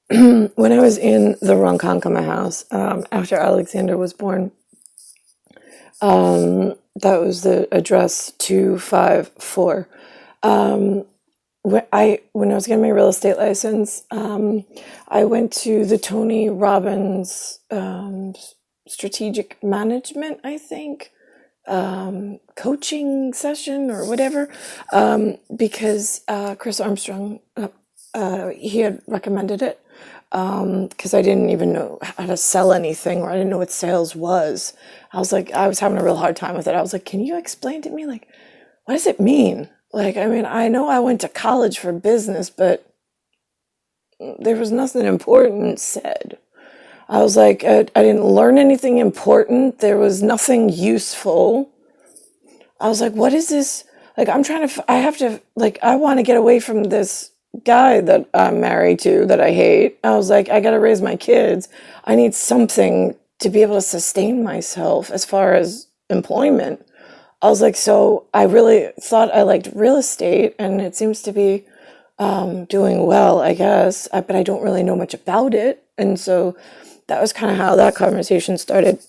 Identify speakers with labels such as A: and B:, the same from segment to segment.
A: when I was in the RONKONKOMA house, after Alexander was born, that was the address 254. When I was getting my real estate license, I went to the Tony Robbins strategic management, I think, coaching session or whatever, because Chris Armstrong, he had recommended it, because I didn't even know how to sell anything, or I didn't know what sales was. I was having a real hard time with it. I was like, can you explain to me, like, what does it mean? Like, I mean, I know I went to college for business, but there was nothing important said. I was like, I didn't learn anything important. There was nothing useful. I was like, what is this? Like, I want to get away from this guy that I'm married to that I hate. I was like, I got to raise my kids. I need something to be able to sustain myself as far as employment. I was like, so I really thought I liked real estate, and it seems to be doing well, I guess, but I don't really know much about it. And so that was kind of how that conversation started.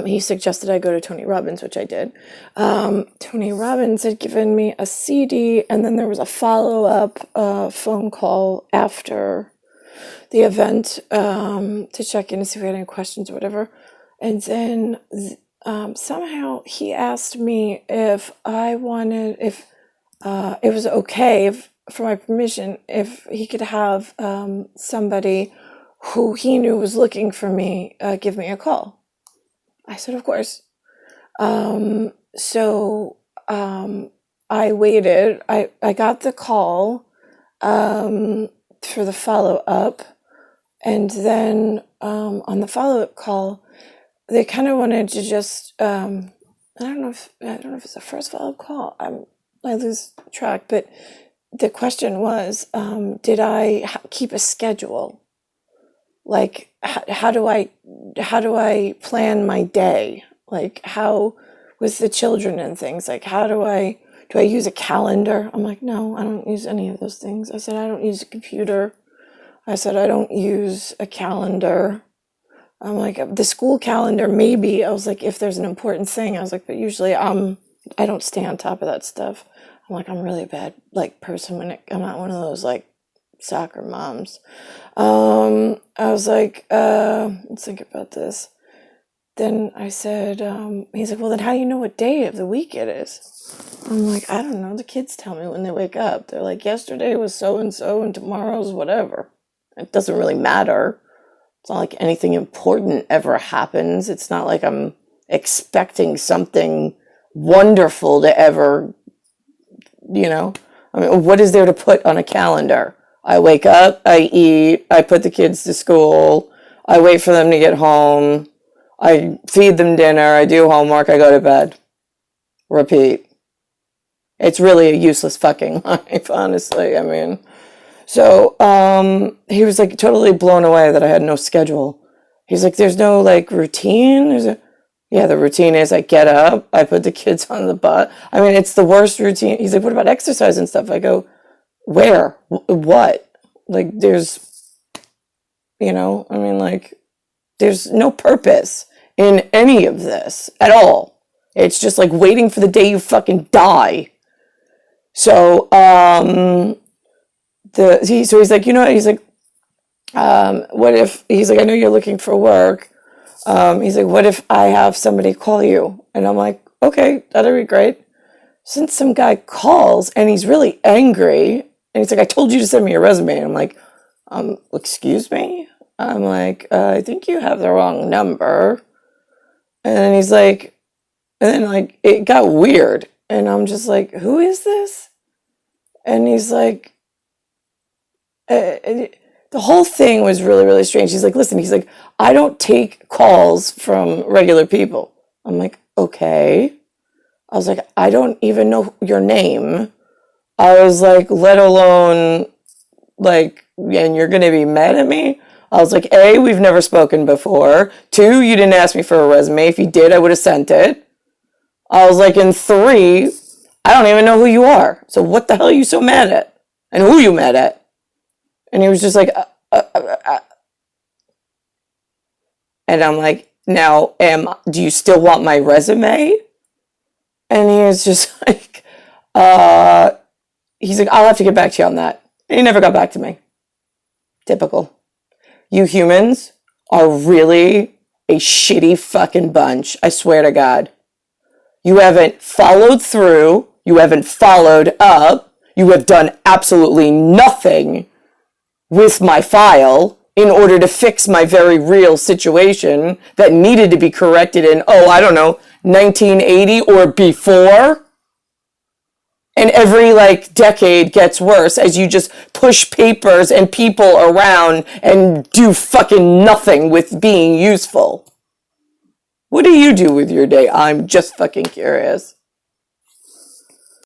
A: He suggested I go to Tony Robbins, which I did. Tony Robbins had given me a CD, and then there was a follow-up phone call after the event to check in to see if we had any questions or whatever. And then somehow he asked me if it was okay, for my permission, if he could have somebody who he knew was looking for me give me a call. I said, of course. So I waited. I got the call for the follow-up. And then on the follow-up call, they kind of wanted to just, I don't know if it's the first follow-up call. I lose track. But the question was, did I keep a schedule? Like, how do I plan my day? Like, how with the children and things? Like, do I use a calendar? I'm like, no, I don't use any of those things. I said, I don't use a computer. I said, I don't use a calendar. I'm like, the school calendar, maybe. I was like, if there's an important thing. I was like, but usually I don't stay on top of that stuff. I'm like, I'm really a bad, like, person I'm not one of those, like, soccer moms. I was like, let's think about this. Then I said, he's like, well, then how do you know what day of the week it is? I'm like, I don't know. The kids tell me when they wake up. They're like, yesterday was so-and-so and tomorrow's whatever. It doesn't really matter. It's not like anything important ever happens. It's not like I'm expecting something wonderful to ever, I mean, what is there to put on a calendar? I wake up, I eat, I put the kids to school, I wait for them to get home, I feed them dinner, I do homework, I go to bed. Repeat. It's really a useless fucking life, honestly. I mean, so he was like totally blown away that I had no schedule. He's like, there's no like routine? Yeah, the routine is I get up, I put the kids on the bus. I mean, it's the worst routine. He's like, what about exercise and stuff? I go, where? What? Like, there's, I mean, like, there's no purpose in any of this at all. It's just like waiting for the day you fucking die. So, he's like, he's like, what if, he's like, I know you're looking for work. He's like, what if I have somebody call you? And I'm like, okay, that'd be great. Since some guy calls and he's really angry, and he's like, I told you to send me your resume. And I'm like, excuse me? I'm like, I think you have the wrong number. And then he's like, and then like, it got weird. And I'm just like, who is this? And he's like, the whole thing was really, really strange. He's like, listen, he's like, I don't take calls from regular people. I'm like, okay. I was like, I don't even know your name. I was like, let alone, like, and you're going to be mad at me? I was like, A, we've never spoken before. 2, you didn't ask me for a resume. If you did, I would have sent it. I was like, and 3, I don't even know who you are. So what the hell are you so mad at? And who you mad at? And he was just like, And I'm like, now, do you still want my resume? And he was just like, he's like, I'll have to get back to you on that. And he never got back to me. Typical. You humans are really a shitty fucking bunch. I swear to God. You haven't followed through. You haven't followed up. You have done absolutely nothing with my file in order to fix my very real situation that needed to be corrected in, 1980 or before. And every decade gets worse as you just push papers and people around and do fucking nothing with being useful. What do you do with your day? I'm just fucking curious.